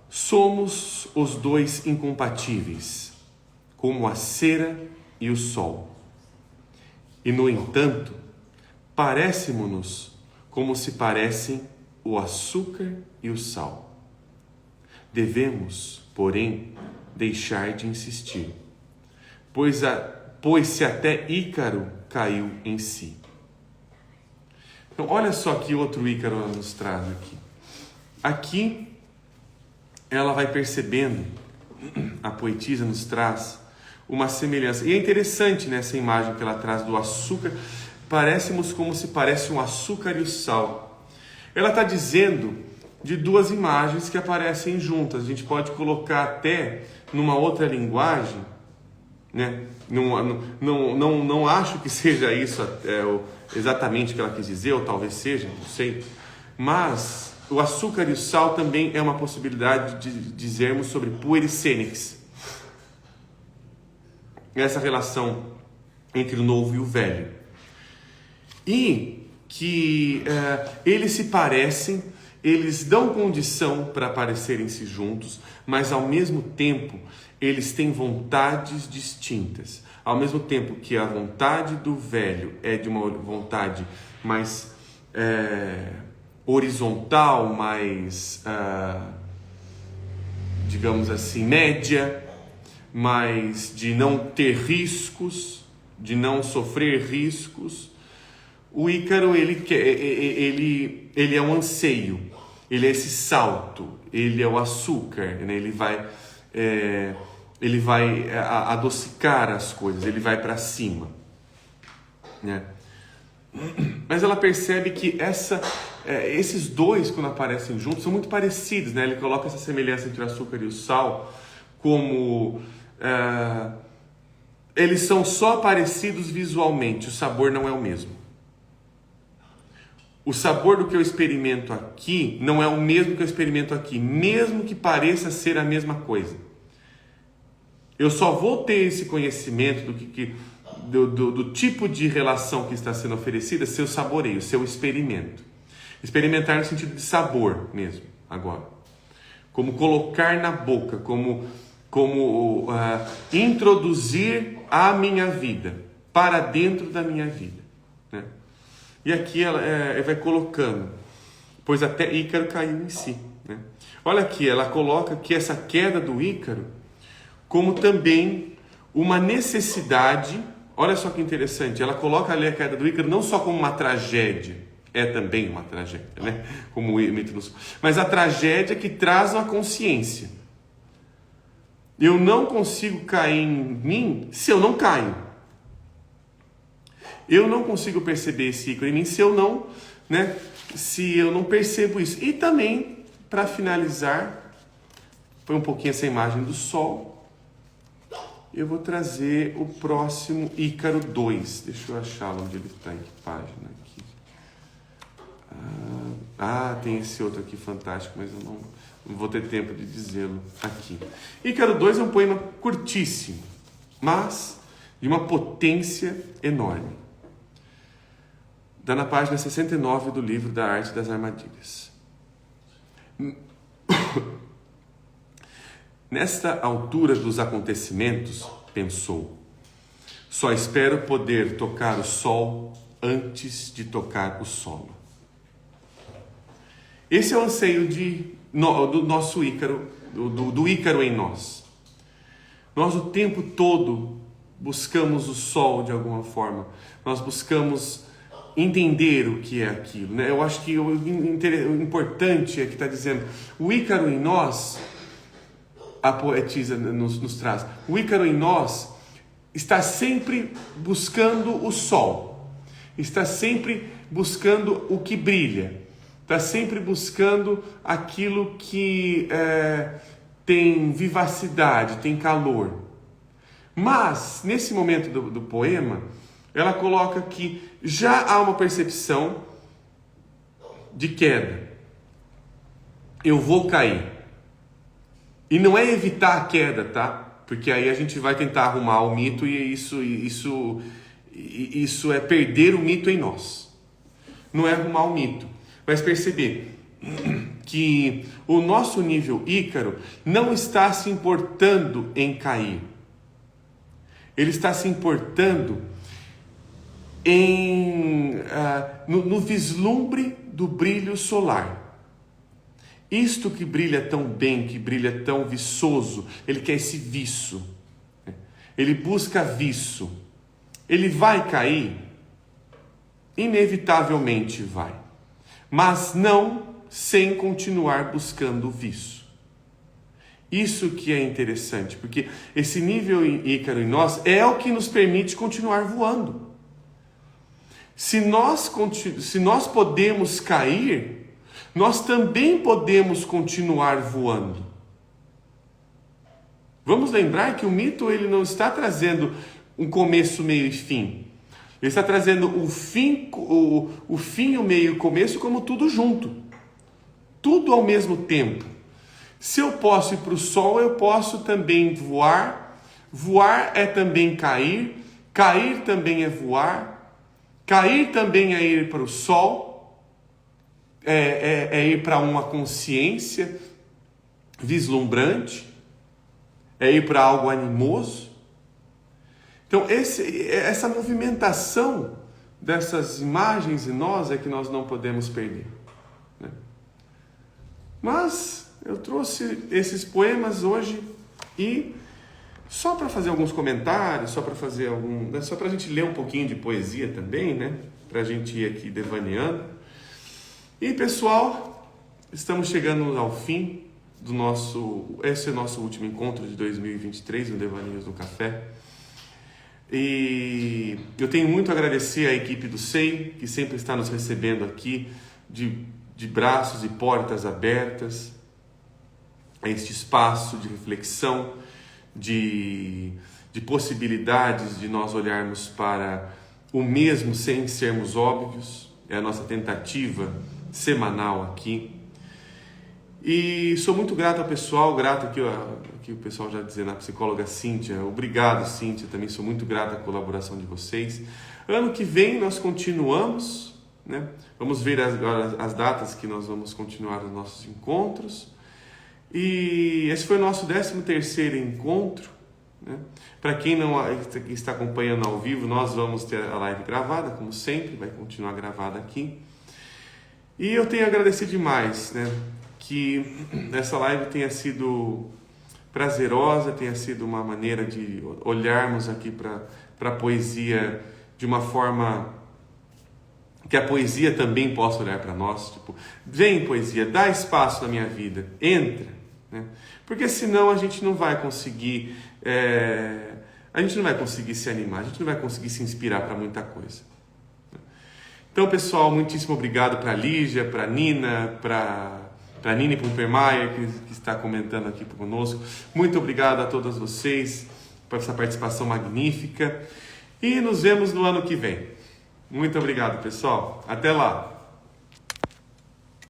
Somos os dois incompatíveis, como a cera e o sol. E, no entanto, parecemos-nos como se parecem o açúcar e o sal. Devemos, porém, deixar de insistir, pois se até Ícaro caiu em si. Então, olha só que outro Ícaro ela nos traz aqui. Aqui, ela vai percebendo, a poetisa nos traz uma semelhança. E é interessante nessa imagem que ela traz do açúcar, parecemos como se parece um açúcar e o sal. Ela está dizendo de duas imagens que aparecem juntas. A gente pode colocar até numa outra linguagem, né? Não acho que seja isso exatamente o que ela quis dizer, ou talvez seja, não sei. Mas o açúcar e o sal também é uma possibilidade de dizermos sobre puerisênix. Essa relação entre o novo e o velho. E que eles se parecem, eles dão condição para parecerem-se juntos, mas ao mesmo tempo eles têm vontades distintas. Ao mesmo tempo que a vontade do velho é de uma vontade mais horizontal, mais, digamos assim, média, mais de não ter riscos, de não sofrer riscos. O Ícaro, ele é um anseio, ele é esse salto, ele é o açúcar, né? Ele vai adocicar as coisas, ele vai para cima, né? Mas ela percebe que esses dois, quando aparecem juntos, são muito parecidos, né? Ele coloca essa semelhança entre o açúcar e o sal como eles são só parecidos visualmente, o sabor não é o mesmo. O sabor do que eu experimento aqui não é o mesmo que eu experimento aqui, mesmo que pareça ser a mesma coisa. Eu só vou ter esse conhecimento do tipo de relação que está sendo oferecida se eu saboreio, se eu experimento. Experimentar no sentido de sabor mesmo, agora. como colocar na boca, como introduzir a minha vida, para dentro da minha vida, né? E aqui ela vai colocando, pois até Ícaro caiu em si, né? Olha aqui, ela coloca que essa queda do Ícaro como também uma necessidade. Olha só que interessante, ela coloca ali a queda do Ícaro não só como uma tragédia, é também uma tragédia, né? Como o mito nos... mas a tragédia que traz uma consciência. Eu não consigo cair em mim se eu não caio. Eu não consigo perceber esse Ícaro em mim se eu não, né? Se eu não percebo isso. E também, para finalizar, põe um pouquinho essa imagem do Sol. Eu vou trazer o próximo Ícaro 2. Deixa eu achá-lo onde ele está, em que página aqui. Tem esse outro aqui fantástico, mas eu não vou ter tempo de dizê-lo aqui. Ícaro 2 é um poema curtíssimo, mas de uma potência enorme. Está na página 69 do livro da Arte das Armadilhas. Nesta altura dos acontecimentos, pensou, só espero poder tocar o sol antes de tocar o solo. Esse é o anseio do nosso Ícaro, do Ícaro em nós. Nós o tempo todo buscamos o sol de alguma forma. Nós buscamos entender o que é aquilo, né? Eu acho que o importante é que está dizendo, o Ícaro em nós, a poetisa nos traz, o Ícaro em nós está sempre buscando o sol, está sempre buscando o que brilha, está sempre buscando aquilo que tem vivacidade, tem calor. Mas, nesse momento do poema, ela coloca que já há uma percepção de queda. Eu vou cair. E não é evitar a queda, tá? Porque aí a gente vai tentar arrumar o mito e isso é perder o mito em nós. Não é arrumar o mito. Mas perceber que o nosso nível Ícaro não está se importando em cair. Ele está se importando no vislumbre do brilho solar. Isto que brilha tão bem, que brilha tão viçoso, ele quer esse viço. Ele busca viço. Ele vai cair? Inevitavelmente vai. Mas não sem continuar buscando o viço. Isso que é interessante, porque esse nível Ícaro em nós é o que nos permite continuar voando. Se nós podemos cair, nós também podemos continuar voando. Vamos lembrar que o mito ele não está trazendo um começo, meio e fim. Ele está trazendo o fim, o meio e o começo como tudo junto. Tudo ao mesmo tempo. Se eu posso ir para o sol, eu posso também voar. Voar é também cair. Cair também é voar. Cair também é ir para o sol. É ir para uma consciência vislumbrante. É ir para algo animoso. Então, essa movimentação dessas imagens em nós é que nós não podemos perder, né? Mas eu trouxe esses poemas hoje e só para fazer alguns comentários, só para a gente ler um pouquinho de poesia também, né? Para a gente ir aqui devaneando. E pessoal, estamos chegando ao fim esse é o nosso último encontro de 2023 no Devaneios no Café. E eu tenho muito a agradecer à equipe do SEI, que sempre está nos recebendo aqui de braços e portas abertas a este espaço de reflexão, de possibilidades de nós olharmos para o mesmo sem sermos óbvios. É a nossa tentativa semanal aqui. E sou muito grato ao pessoal, grato aqui o pessoal já dizendo, a psicóloga Cíntia, obrigado Cíntia, também sou muito grato à colaboração de vocês. Ano que vem nós continuamos, né? Vamos ver agora as datas que nós vamos continuar os nossos encontros E esse foi o nosso 13º encontro, né? Para quem não está acompanhando ao vivo, nós vamos ter a live gravada, como sempre, vai continuar gravada aqui. E eu tenho a agradecer demais, né? Que essa live tenha sido prazerosa, tenha sido uma maneira de olharmos aqui para a poesia de uma forma que a poesia também possa olhar para nós, tipo, vem poesia, dá espaço na minha vida, entra, né? Porque senão a gente não vai conseguir, se animar, a gente não vai conseguir se inspirar para muita coisa. Então, pessoal, muitíssimo obrigado para a Lígia, para a Nina, para a Nini Pumpermayer, que está comentando aqui conosco. Muito obrigado a todas vocês por essa participação magnífica. E nos vemos no ano que vem. Muito obrigado, pessoal. Até lá!